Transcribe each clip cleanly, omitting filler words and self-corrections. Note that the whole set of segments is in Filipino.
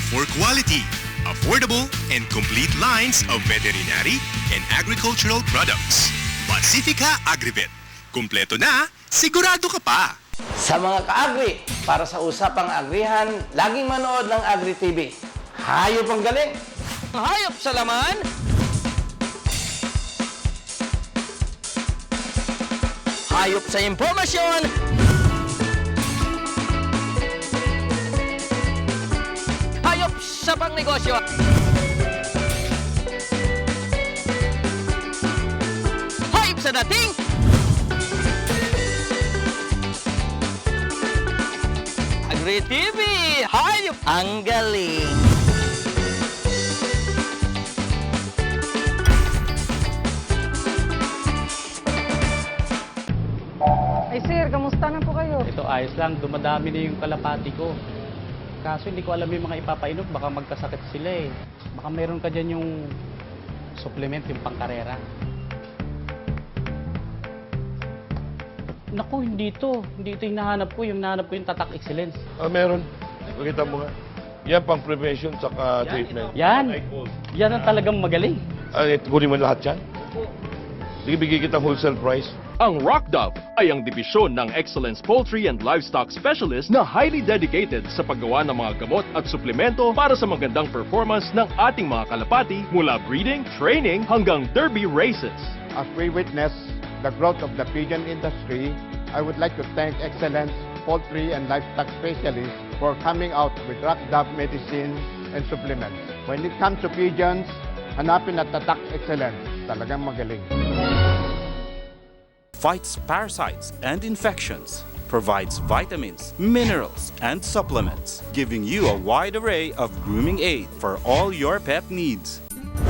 for quality, affordable, and complete lines of veterinary and agricultural products. Pacifica Agrivet. Kumpleto na, sigurado ka pa! Sa mga ka-agri, para sa usapang agrihan, laging manood ng Agri TV. Hayop ang galing! Hayop sa laman, hayop sa impormasyon, hayop sa pangnegosyo. Hayop sa dating, Agri TV, hayop ang galing. Ay sir, kamusta na po kayo? Ito ayos lang, dumadami na yung kalapati ko. Kaso hindi ko alam yung mga ipapainom, baka magkasakit sila eh. Baka meron ka dyan yung supplement, yung pangkarera. Naku, hindi ito. Hindi ito yung nahanap ko. Yung nahanap ko yung Tatak Excellence. Meron. Pakita mo nga. Yan pang prevention saka treatment. Yan! Yan ang talagang magaling. Kunin mo lahat yan? Sige, bigay kitang wholesale price. Ang Rockdove ay ang dibisyon ng Excellence Poultry and Livestock Specialist na highly dedicated sa paggawa ng mga gamot at suplemento para sa magandang performance ng ating mga kalapati mula breeding, training hanggang derby races. As we witness the growth of the pigeon industry, I would like to thank Excellence Poultry and Livestock Specialists for coming out with Rockdove medicine and supplements. When it comes to pigeons, hanapin at Tatak Excellence. Talagang magaling. Fights parasites and infections, provides vitamins, minerals, and supplements, giving you a wide array of grooming aid for all your pet needs.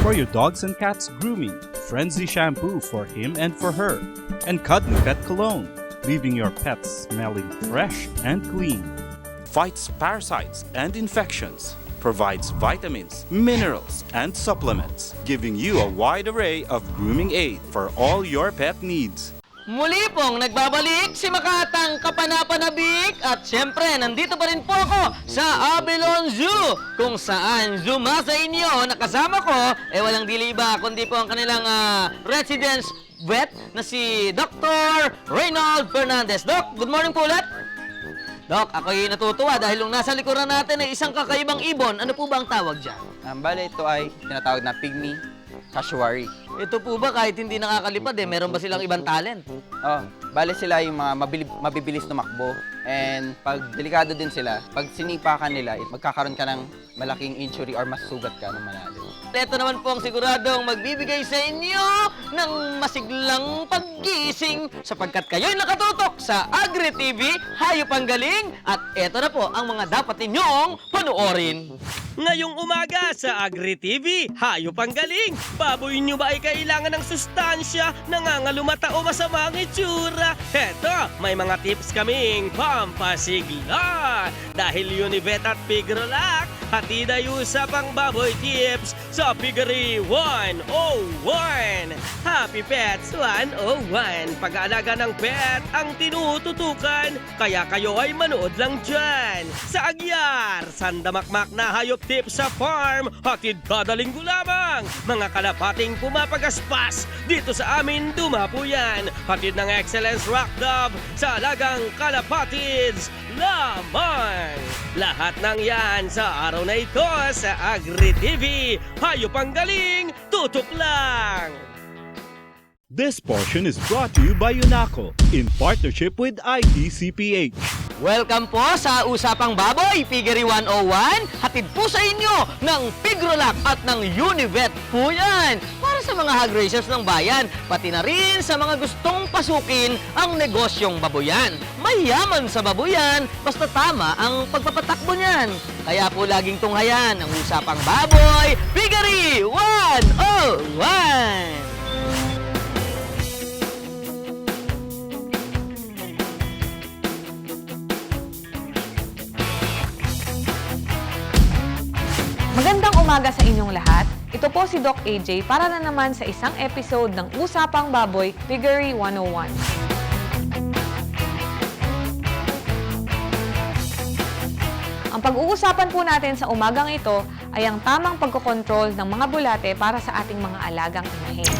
For your dogs and cats grooming, Frenzy shampoo for him and for her, and Cuddly Pet Cologne, leaving your pets smelling fresh and clean. Fights parasites and infections, provides vitamins, minerals, and supplements, giving you a wide array of grooming aid for all your pet needs. Muli pong nagbabalik si Makatang Kapanapanabik at siyempre nandito pa rin po ako sa Avilon Zoo kung saan zumasa inyo nakasama ko walang dili iba kundi po ang kanilang residence vet na si Dr. Reynald Fernandez. Doc, good morning po ulit. Doc, ako'y natutuwa dahil nung nasa likuran natin ay isang kakaibang ibon. Ano po ba ang tawag dyan? Bale, ito ay tinatawag na pygmy cassowary. Ito po ba kahit hindi nakakalipad meron ba silang ibang talent? Oh, bale sila yung mga mabibilis tumakbo. And pag delikado din sila, pag sinipakan nila, magkakaroon ka ng malaking injury or masusugat ka ng malalim. Ito naman po ang siguradong magbibigay sa inyo ng masiglang paggising sapagkat kayo'y nakatutok sa Agri TV, Hayop ang Galing, at ito na po ang mga dapat ninyong panoorin. Ngayong umaga sa Agri TV, Hayop ang Galing, baboy nyo ba ay kailangan ng sustansya, nangangalumata o masama ang itsura? Eto, may mga tips kaming pampasigla. Dahil Univet at Pigrolac, hatid ay usapang baboy tips sa Piggery 101. Happy Pets 101. Pag-aalaga ng pet ang tinututukan, kaya kayo ay manood lang dyan. Sa Agyar, sandamakmak na hayop tips sa farm, hatid kada linggo lamang. Mga kalapating pumapagaspas, dito sa amin dumapo yan. Hatid ng Excellence Rockdove sa alagang kalapatids lamang. Lahat ng yan sa araw na ito sa Agri TV. Hayop ang Galing, tutok lang! This portion is brought to you by UNACO in partnership with IDCPH. Welcome po sa Usapang Baboy, Piggery 101. Hatid po sa inyo ng Pigrolac at ng Univet po yan. Para sa mga hog raisers ng bayan, pati na rin sa mga gustong pasukin ang negosyong baboyan. Mayaman sa baboyan, basta tama ang pagpapatakbo niyan. Kaya po laging tunghayan ang Usapang Baboy, Piggery 101. Magandang umaga sa inyong lahat. Ito po si Doc AJ para na naman sa isang episode ng Usapang Baboy, Piggery 101. Ang Ang pag-uusapan po natin sa umagang ito ay ang tamang pagkokontrol ng mga bulate para sa ating mga alagang inahin.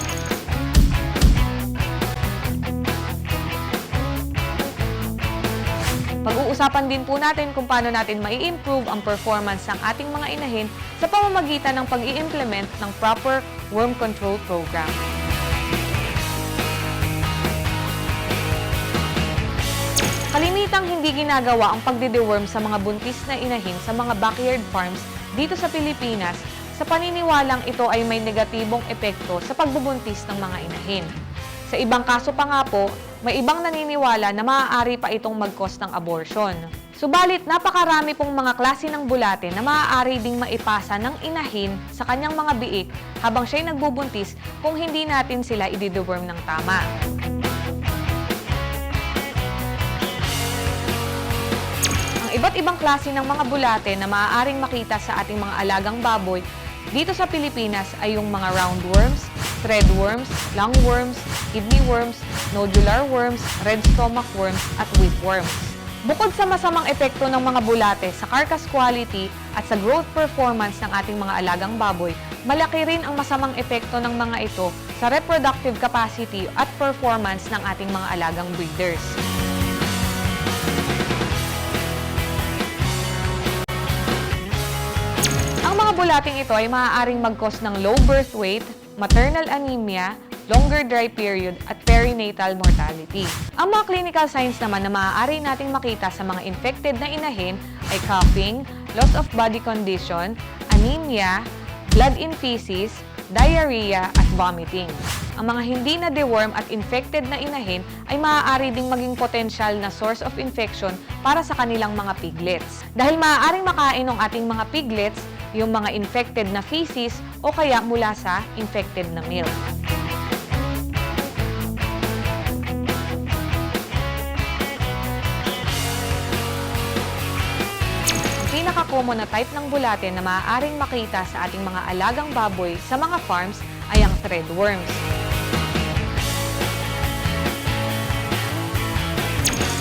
Pag-uusapan din po natin kung paano natin mai-improve ang performance ng ating mga inahin sa pamamagitan ng pag-i-implement ng proper worm control program. Kalimitang hindi ginagawa ang pagde-deworm sa mga buntis na inahin sa mga backyard farms dito sa Pilipinas sa paniniwalang ito ay may negatibong epekto sa pagbubuntis ng mga inahin. Sa ibang kaso pa nga po, may ibang naniniwala na maaari pa itong mag-cause ng abortion. Subalit, napakarami pong mga klase ng bulate na maaari ding maipasa ng inahin sa kanyang mga biik habang siya'y nagbubuntis kung hindi natin sila i-deworm ng tama. Ang iba't ibang klase ng mga bulate na maaaring makita sa ating mga alagang baboy dito sa Pilipinas ay yung mga roundworms, threadworms, lungworms, kidney worms, nodular worms, red stomach worms, at whipworms. Bukod sa masamang epekto ng mga bulate sa carcass quality at sa growth performance ng ating mga alagang baboy, malaki rin ang masamang epekto ng mga ito sa reproductive capacity at performance ng ating mga alagang breeders. Ang mga bulating ito ay maaaring mag-cause ng low birth weight, maternal anemia, longer dry period, at perinatal mortality. Ang mga clinical signs naman na maaari nating makita sa mga infected na inahin ay coughing, loss of body condition, anemia, blood in feces, diarrhea, at vomiting. Ang mga hindi na deworm at infected na inahin ay maaari ding maging potensyal na source of infection para sa kanilang mga piglets. Dahil maaaring makain ng ating mga piglets yung mga infected na feces o kaya mula sa infected na milk. Ang pinaka-common na type ng bulate na maaaring makita sa ating mga alagang baboy sa mga farms ay ang threadworms.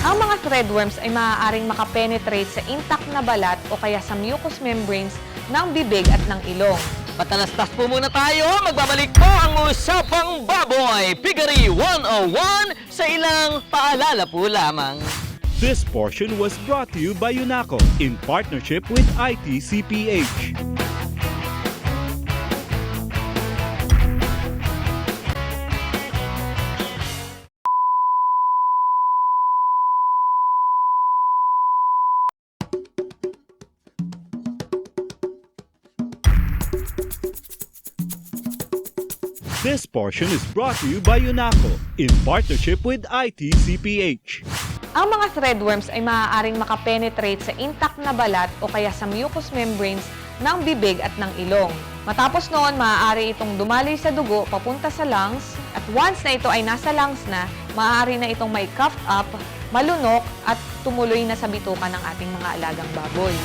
Ang mga threadworms ay maaaring makapenetrate sa intact na balat o kaya sa mucous membranes ng bibig at ng ilong. Patalastas po muna tayo. Magbabalik po ang Usapang Baboy, Piggery 101 sa ilang paalala po lamang. This portion was brought to you by UNACO in partnership with ITCPH. This portion is brought to you by UNACO in partnership with ITCPH. Ang mga threadworms ay maaaring makapenetrate sa intact na balat o kaya sa mucous membranes ng bibig at ng ilong. Matapos noon, maaari itong dumaloy sa dugo papunta sa lungs at once na ito ay nasa lungs na, maaari na itong may coughed up, malunok at tumuloy na sa bituka ng ating mga alagang baboy.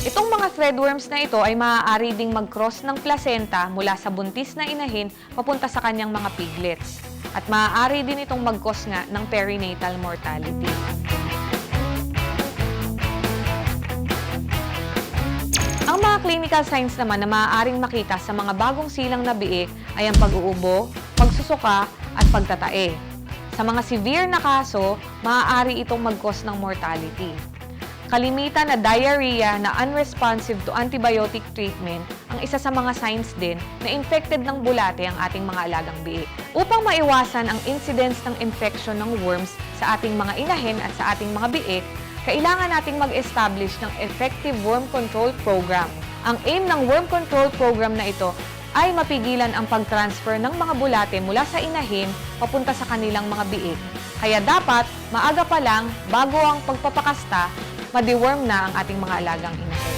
Itong mga threadworms na ito ay maaari ding mag-cross ng placenta mula sa buntis na inahin papunta sa kanyang mga piglets. At maaari din itong mag-cause nga ng perinatal mortality. Ang mga clinical signs naman na maaaring makita sa mga bagong silang na biik ay ang pag-uubo, pagsusuka, at pagtatae. Sa mga severe na kaso, maaari itong mag-cause ng mortality. Kalimitan na diarrhea na unresponsive to antibiotic treatment ang isa sa mga signs din na infected ng bulate ang ating mga alagang biik. Upang maiwasan ang incidence ng infection ng worms sa ating mga inahin at sa ating mga biik, kailangan nating mag-establish ng effective worm control program. Ang aim ng worm control program na ito ay mapigilan ang pag-transfer ng mga bulate mula sa inahin papunta sa kanilang mga biik. Kaya dapat, maaga pa lang, bago ang pagpapakasta, ma-deworm na ang ating mga alagang inahin.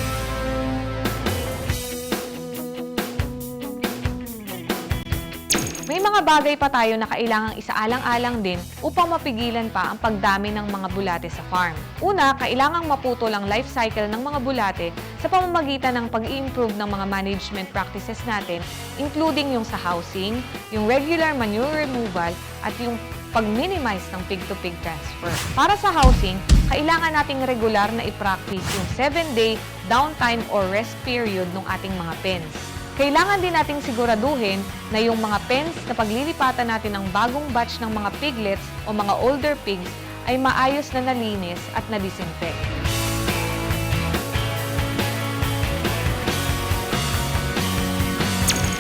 May mga bagay pa tayo na kailangang isaalang-alang din upang mapigilan pa ang pagdami ng mga bulate sa farm. Una, kailangang maputol ang life cycle ng mga bulate sa pamamagitan ng pag-i-improve ng mga management practices natin, including yung sa housing, yung regular manure removal, at yung pag-minimize ng pig-to-pig transfer. Para sa housing, kailangan nating regular na i-practice yung 7-day downtime or rest period ng ating mga pens. Kailangan din nating siguraduhin na yung mga pens na paglilipatan natin ng bagong batch ng mga piglets o mga older pigs ay maayos na nalinis at na-disinfect.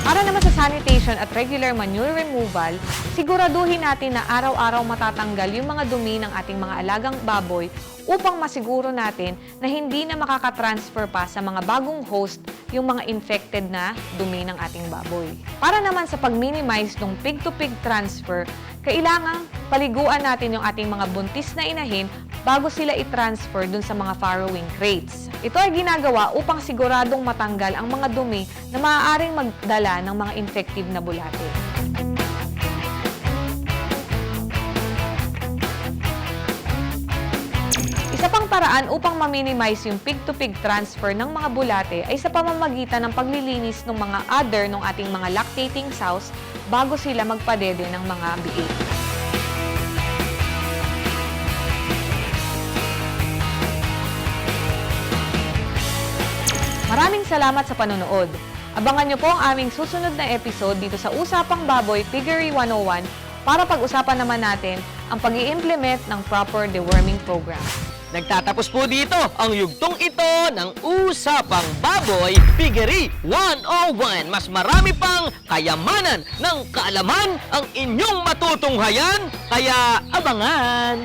Para naman sa sanitation at regular manure removal, siguraduhin natin na araw-araw matatanggal yung mga dumi ng ating mga alagang baboy upang masiguro natin na hindi na makakatransfer pa sa mga bagong host yung mga infected na dumi ng ating baboy. Para naman sa pag-minimize ng pig-to-pig transfer, kailangang paliguan natin yung ating mga buntis na inahin bago sila i-transfer dun sa mga farrowing crates. Ito ay ginagawa upang siguradong matanggal ang mga dumi na maaaring magdala ng mga infective na bulate. Isa pang paraan upang ma-minimize yung pig-to-pig transfer ng mga bulate ay sa pamamagitan ng paglilinis ng mga udder ng ating mga lactating sows bago sila magpadede ng mga biik. Maraming salamat sa panonood. Abangan niyo po ang aming susunod na episode dito sa Usapang Baboy Piggery 101 para pag-usapan naman natin ang pag-i-implement ng proper deworming program. Nagtatapos po dito ang yugtong ito ng Usapang Baboy Piggery 101. Mas marami pang kayamanan ng kaalaman ang inyong matutunghayan, kaya abangan!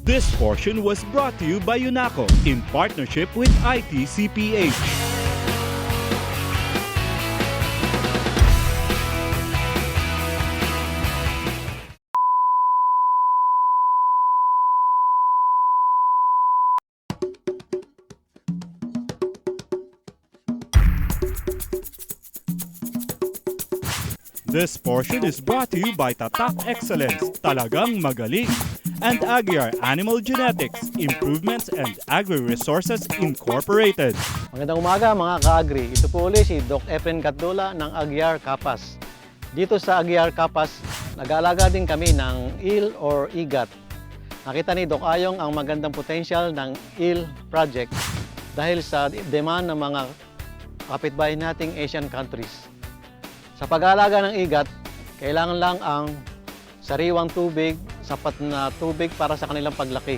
This portion was brought to you by UNACO in partnership with ITCPH. This portion is brought to you by Tatak Excellence, Talagang Magaling, and Aguiar Animal Genetics, Improvements and Agri-Resources Incorporated. Magandang umaga mga ka-agri. Ito po ulit si Doc Efren Catdula ng Aguiar Capas. Dito sa Aguiar Capas, nag-aalaga din kami ng eel or igat. Nakita ni Doc Ayong ang magandang potential ng eel project dahil sa demand ng mga kapitbahay nating Asian countries. Sa pag-aalaga ng igat, kailangan lang ang sariwang tubig, sapat na tubig para sa kanilang paglaki.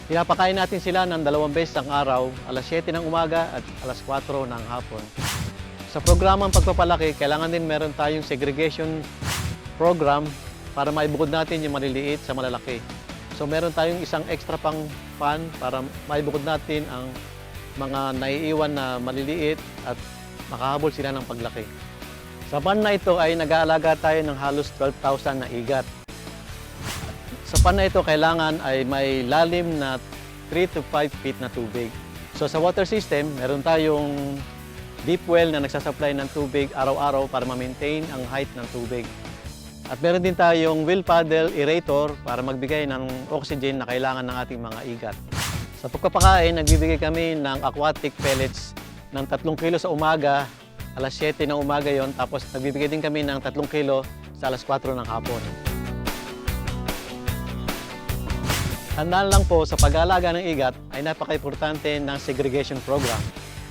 Pinapakain natin sila ng 2 beses ang araw, alas 7 ng umaga at alas 4 ng hapon. Sa programang pagpapalaki, kailangan din meron tayong segregation program para maibukod natin yung maliliit sa malalaki. So meron tayong isang extra pang pan para maibukod natin ang mga naiiwan na maliliit at makahabol sila ng paglaki. Sa pan na ito ay nag-aalaga tayo ng halos 12,000 na igat. Sa pan na ito kailangan ay may lalim na 3 to 5 feet na tubig. So sa water system, meron tayong deep well na nagsasupply ng tubig araw-araw para ma-maintain ang height ng tubig. At meron din tayong wheel paddle aerator para magbigay ng oxygen na kailangan ng ating mga igat. Sa pagpapakain, nagbibigay kami ng aquatic pellets ng 3 kilo sa umaga, alas 7 ng umaga yon, tapos nagbibigay din kami ng 3 kilo sa alas 4 ng hapon. Tandaan lang po, sa pag-aalaga ng igat ay napaka-importante ng segregation program.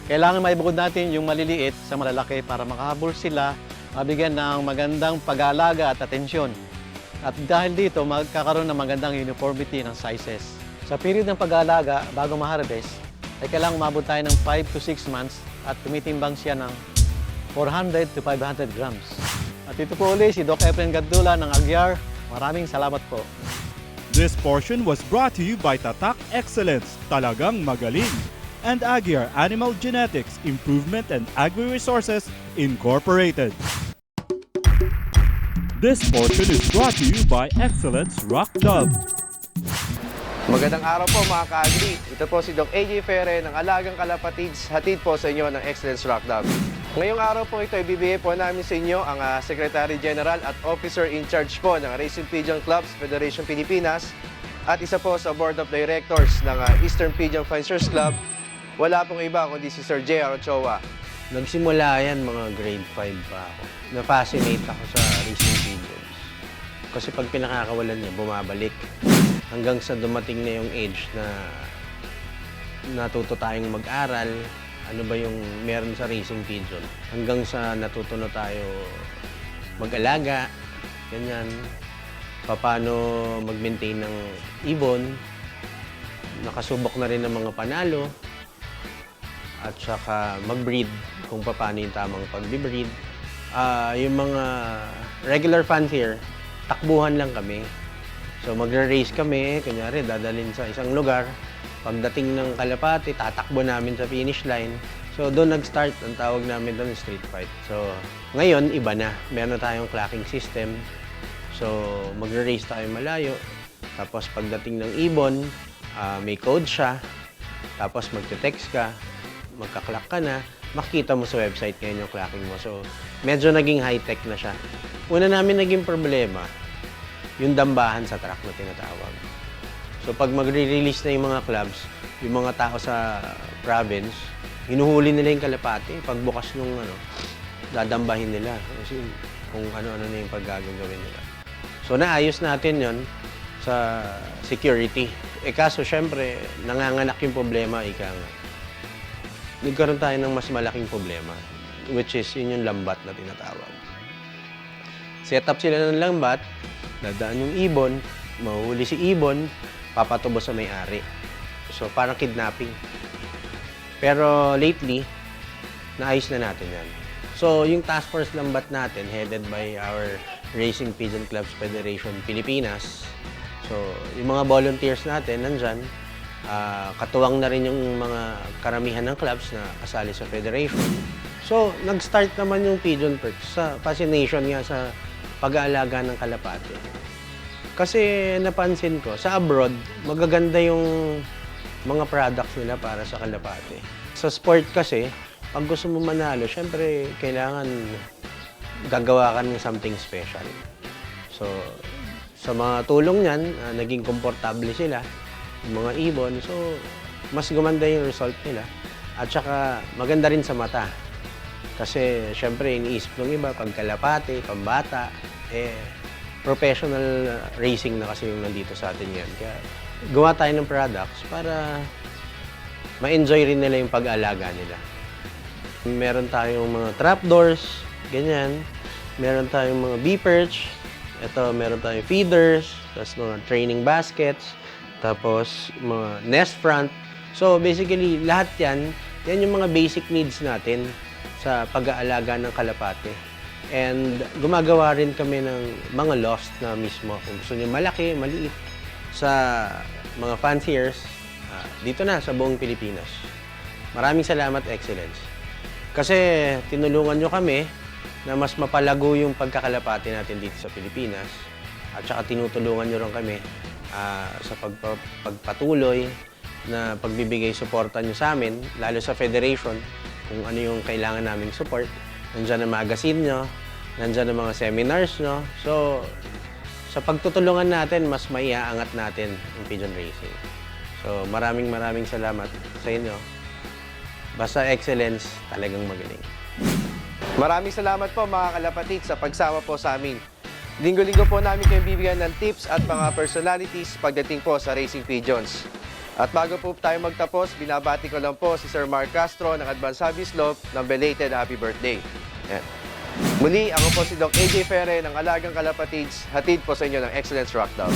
Kailangan maibukod natin yung maliliit sa malalaki para makahabol sila, mabigyan ng magandang pag-aalaga at atensyon. At dahil dito, magkakaroon ng magandang uniformity ng sizes. Sa period ng pag-aalaga, bago ma-harvest, ay kailangang umabot tayo ng 5 to 6 months at tumitimbang siya ng 400 to 500 grams. At ito po ulit si Doc Efren Catdula ng Aguiar. Maraming salamat po. This portion was brought to you by Tatak Excellence, Talagang Magaling, and Aguiar Animal Genetics, Improvement and Agri-Resources Incorporated. This portion is brought to you by Excellence Rock Dove. Magandang araw po mga ka-agri. Ito po si Doc AJ Ferre ng Alagang Kalapatids, hatid po sa inyo ng Excellence Rock Dove. Ngayong araw po ito, ibibigay po namin sa inyo ang Secretary General at Officer in Charge po ng Racing Pigeon Clubs Federation Pilipinas at isa po sa Board of Directors ng Eastern Pigeon Fanciers Club. Wala pong iba kundi si Sir J.R. Ochoa. Nagsimula yan mga grade 5 pa ako. Na-fascinate ako sa racing pigeons. Kasi pag pinakakawalan niya, bumabalik. Hanggang sa dumating na yung age na natuto tayong mag-aral, ano ba yung meron sa racing pigeon. Hanggang sa natuto na tayo mag-alaga, ganyan. Paano mag-maintain ng ibon. Nakasubok na rin ng mga panalo. At saka mag-breed, kung paano yung tamang pag-breed. Yung mga regular fancier, takbuhan lang kami. So magre-race kami, kunyari dadalhin sa isang lugar. Pagdating ng kalapati, tatakbo namin sa finish line. So doon nag-start, ang tawag namin doon street fight. So ngayon, iba na. Meron na tayong clocking system. So magre-race tayo malayo. Tapos pagdating ng ibon, may code siya. Tapos magte-text ka, magka-clock ka na. Makikita mo sa website ngayon yung clocking mo. So medyo naging high-tech na siya. Una namin naging problema, yung dambahan sa track na tinatawag. So pag magre-release na yung mga clubs, yung mga tao sa province, hinuhuli nila yung kalapati. Pagbukas nung dadambahin nila. Kasi kung ano-ano na yung paggagawin nila. So naayos natin yon sa security. Kaso syempre, nanganganak yung problema, ika nga. Nagkaroon tayo ng mas malaking problema, which is yun yung lambat na tinatawag. Set up sila ng lambat, dadaan yung ibon, mahuhuli si ibon, papatubo sa may-ari. So, parang kidnapping. Pero lately, naayos na natin yan. So, yung task force lambat natin, headed by our Racing Pigeon Clubs Federation Pilipinas. So, yung mga volunteers natin, nandyan. Katuwang na rin yung mga karamihan ng clubs na kasali sa federation. So, nag-start naman yung Pigeon Perks sa fascination nga sa pag-aalaga ng kalapate. Kasi napansin ko, sa abroad, magaganda yung mga products nila para sa kalapate. Sa sport kasi, pag gusto mo manalo, syempre, kailangan gagawa ka ng something special. So, sa mga tulong niyan, naging komportable sila, yung mga ibon. So, mas gumanda yung result nila. At saka, maganda rin sa mata. Kasi, syempre, iniisip ng iba, pag kalapate, pambata, professional racing na kasi yung nandito sa atin yan. Kaya gawa tayo ng products para ma-enjoy rin nila yung pag-aalaga nila. Meron tayong mga trapdoors, ganyan. Meron tayong mga bee-perch. Ito, meron tayong feeders, tapos mga training baskets, tapos mga nest front. So basically, lahat yan yung mga basic needs natin sa pag-aalaga ng kalapate. And gumagawa rin kami ng mga lost na mismo. Kung gusto nyo malaki, maliit, sa mga fanciers, dito na sa buong Pilipinas. Maraming salamat, Excellence. Kasi tinulungan nyo kami na mas mapalago yung pagkakalapate natin dito sa Pilipinas. At saka tinutulungan nyo rin kami sa pagpatuloy na pagbibigay suporta nyo sa amin, lalo sa Federation, kung ano yung kailangan naming support. Nandiyan ang magazine nyo, nandiyan ang mga seminars nyo. So, sa pagtutulungan natin, mas maiaangat natin yung pigeon racing. So, maraming salamat sa inyo. Basta Excellence, talagang magaling. Maraming salamat po mga kalapatid sa pagsama po sa amin. Linggo-linggo po namin kayo bibigyan ng tips at mga personalities pagdating po sa Racing Pigeons. At bago po tayo magtapos, binabati ko lang po si Sir Mark Castro ng Advance Service Loop ng belated happy birthday. Yan. Muli, ako po si Doc AJ Ferre ng Alagang Kalapatids, hatid po sa inyo ng Excellence Rock Dog.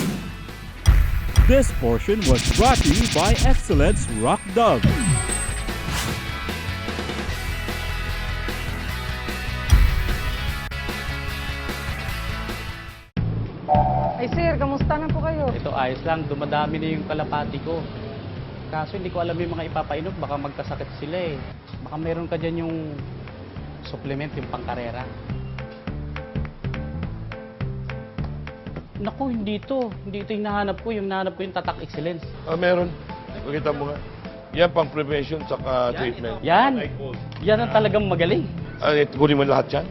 This portion was brought to you by Excellence Rock Dog. Ay sir, kamusta na po kayo? Ito ayos lang, dumadami na yung kalapati ko. Kaso hindi ko alam yung mga ipapainom, baka magkasakit sila eh. Baka meron ka dyan yung supplement, yung pangkarera. Naku, hindi ito. Hindi ito yung nahanap ko. Yung nahanap ko yung Tatak Excellence. Meron. Pakita mo nga. Yan pang prevention saka treatment. Yan. Yan ang talagang magaling. Kunin mo lahat yan?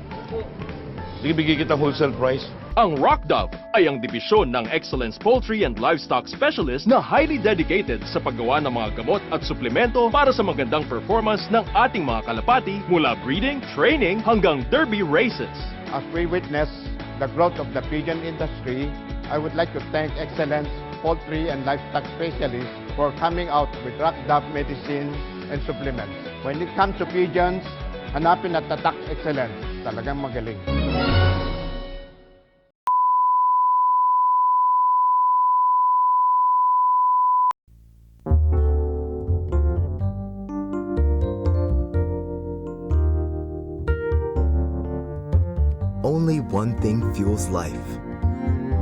Sige, bigay kitang wholesale price. Ang Rock Dove ay ang dibisyon ng Excellence Poultry and Livestock Specialist na highly dedicated sa paggawa ng mga gamot at suplemento para sa magandang performance ng ating mga kalapati mula breeding, training hanggang derby races. As we witness the growth of the pigeon industry, I would like to thank Excellence Poultry and Livestock Specialists for coming out with Rockdove medicine and supplements. When it comes to pigeons, hanapin at Tatak Excellence. Talagang magaling. Only one thing fuels life.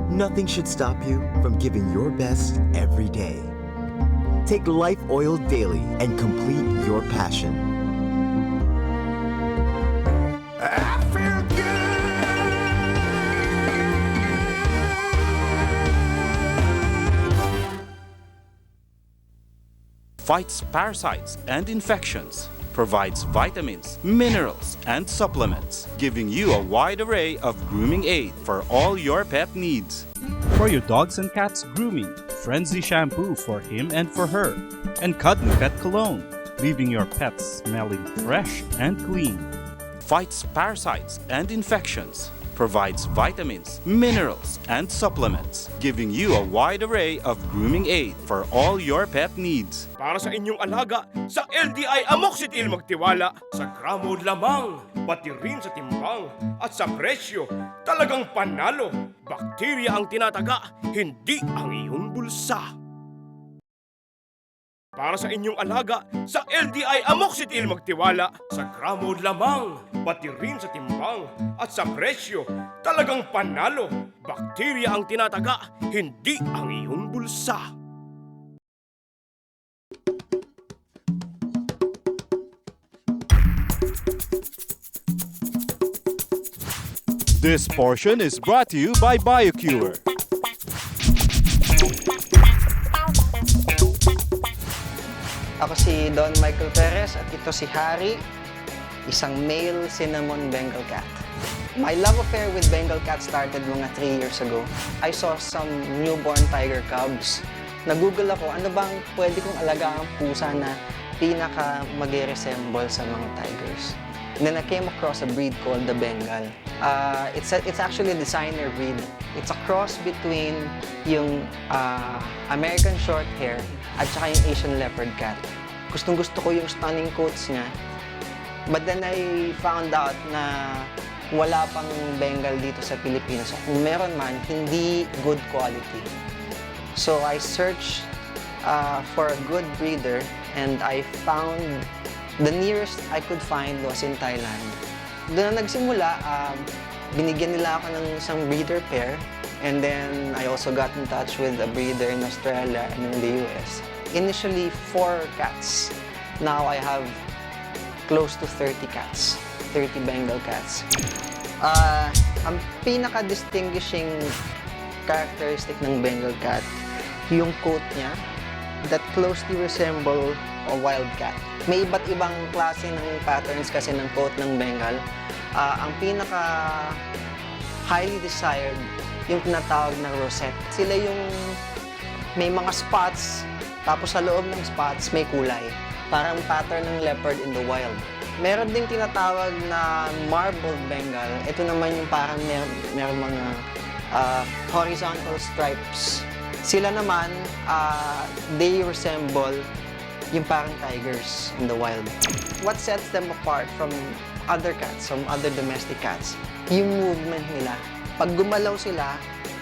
Nothing should stop you from giving your best every day. Take Life Oil daily and complete your passion. I feel Fights parasites and infections. Provides vitamins, minerals, and supplements, giving you a wide array of grooming aid for all your pet needs. For your dogs and cats grooming, Frenzy shampoo for him and for her, and Cuddly Pet Cologne, leaving your pets smelling fresh and clean. Fights parasites and infections. Provides vitamins, minerals, and supplements, giving you a wide array of grooming aid for all your pet needs. Para sa inyong alaga, sa LDI Amoxicil magtiwala. Sa gramo lamang, pati rin sa timbang at sa presyo, talagang panalo. Bakterya ang tinataga, hindi ang iyong bulsa. Para sa inyong alaga, sa LDI Amoxicil magtiwala. Sa gramo lamang, pati rin sa timbang at sa presyo, talagang panalo. Bakterya ang tinataga, hindi ang iyong bulsa. This portion is brought to you by BioCure. Ako si Don Michael Perez at ito si Harry, isang male cinnamon Bengal cat. My love affair with Bengal cat started mga 3 years ago. I saw some newborn tiger cubs. Nag-google ako, ano bang pwede kong alagaan pusa na pinaka mag-resemble sa mga tigers. And then I came across a breed called the Bengal. It's actually a designer breed. It's a cross between yung American Shorthair at saka yung Asian Leopard cat. Gustong-gusto ko yung stunning coats niya. But then I found out na wala pang Bengal dito sa Pilipinas. So kung meron man, hindi good quality. So I searched for a good breeder and I found the nearest I could find was in Thailand. Doon na nagsimula, binigyan nila ako ng isang breeder pair. And then I also got in touch with a breeder in Australia and in the US. Initially 4 cats. Now I have close to 30 cats, 30 Bengal cats. Ang pinaka-distinguishing characteristic ng Bengal cat, yung coat niya that closely resemble a wild cat. May iba't ibang klase ng patterns kasi ng coat ng Bengal. Ang pinaka highly desired, yung tinatawag na rosette. Sila yung may mga spots, tapos sa loob ng spots may kulay. Parang pattern ng leopard in the wild. Meron ding tinatawag na marbled Bengal. Ito naman yung parang meron mga horizontal stripes. Sila naman, they resemble yung parang tigers in the wild. What sets them apart from other cats, from other domestic cats? Yung movement nila. Pag gumalaw sila,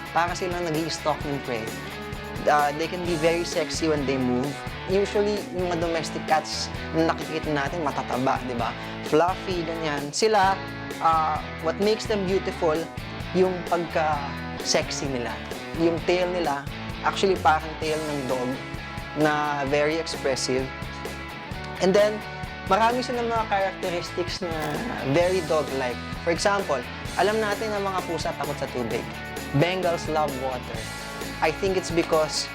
para silang nag-i-stalk ng prey. They can be very sexy when they move. Usually, yung mga domestic cats na nakikita natin, matataba, di ba? Fluffy, ganyan. Sila, what makes them beautiful, yung pagka-sexy nila. Yung tail nila, actually parang tail ng dog, na very expressive. And then, marami silang mga characteristics na very dog-like. For example, alam natin na mga pusa takot sa tubig. Bengals love water. I think it's because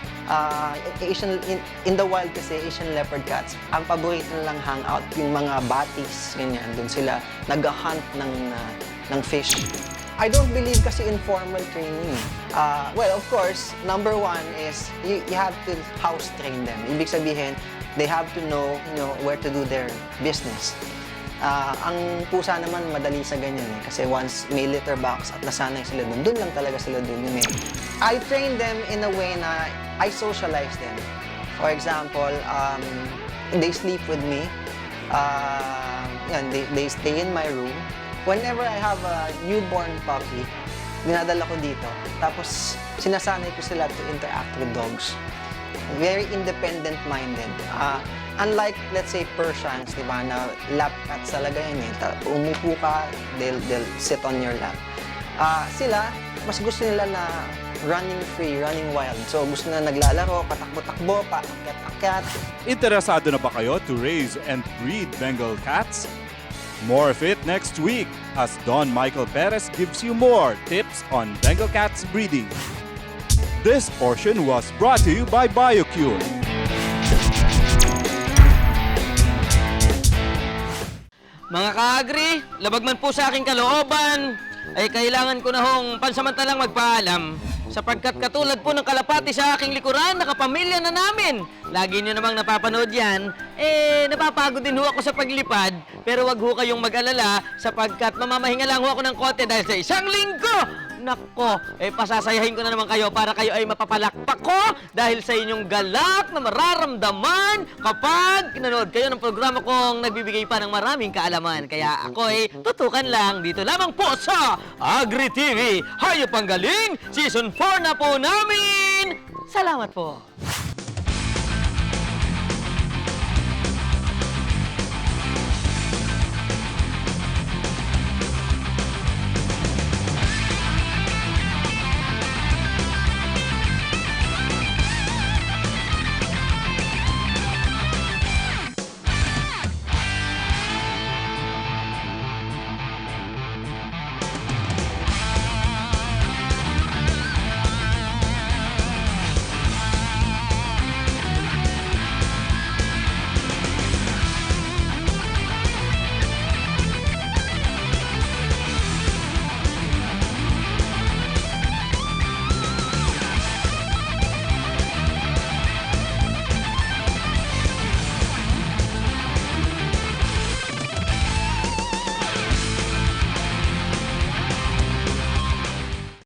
in the wild kasi, Asian leopard cats, ang paborito nilang hangout, yung mga batis, ganyan, doon sila nag-hunt ng fish. I don't believe kasi in formal training. Well, of course, number 1 is you have to house train them. Ibig sabihin, they have to know, where to do their business. Ang pusa naman madali sa ganyan eh, kasi once may litter box at nasanay sila dun lang talaga sila dun. I train them in a way na I socialize them. For example, they sleep with me. They stay in my room. Whenever I have a newborn puppy, dinadala ko dito. Tapos sinasanay ko sila to interact with dogs. Very independent-minded. Unlike, let's say, Persians, di ba, na lap cats talaga yan eh. Umupo ka, they'll sit on your lap. Sila, mas gusto nila na running free, running wild. So gusto na naglalaro, patakbo-takbo, paakyat-akyat. Interesado na ba kayo to raise and breed Bengal cats? More of it next week as Don Michael Perez gives you more tips on Bengal cats breeding. This portion was brought to you by BioCure. Mga ka-agri, labag man po sa aking kalooban, ay kailangan ko na hong pansamantalang magpaalam. Sapagkat katulad po ng kalapati sa aking likuran, nakapamilya na namin. Lagi nyo namang napapanood yan, napapagod din ho ako sa paglipad. Pero wag ho kayong mag-alala sapagkat mamamahinga lang ho ako ng konti dahil sa isang linggo. Nako, pasasayahin ko na naman kayo para kayo ay mapapalakpak ko dahil sa inyong galak na mararamdaman kapag kinanood kayo ng programa kong nagbibigay pa ng maraming kaalaman. Kaya ako ay tutukan lang dito lamang po sa Agri TV. Hayop ang galing! Season 4 na po namin! Salamat po!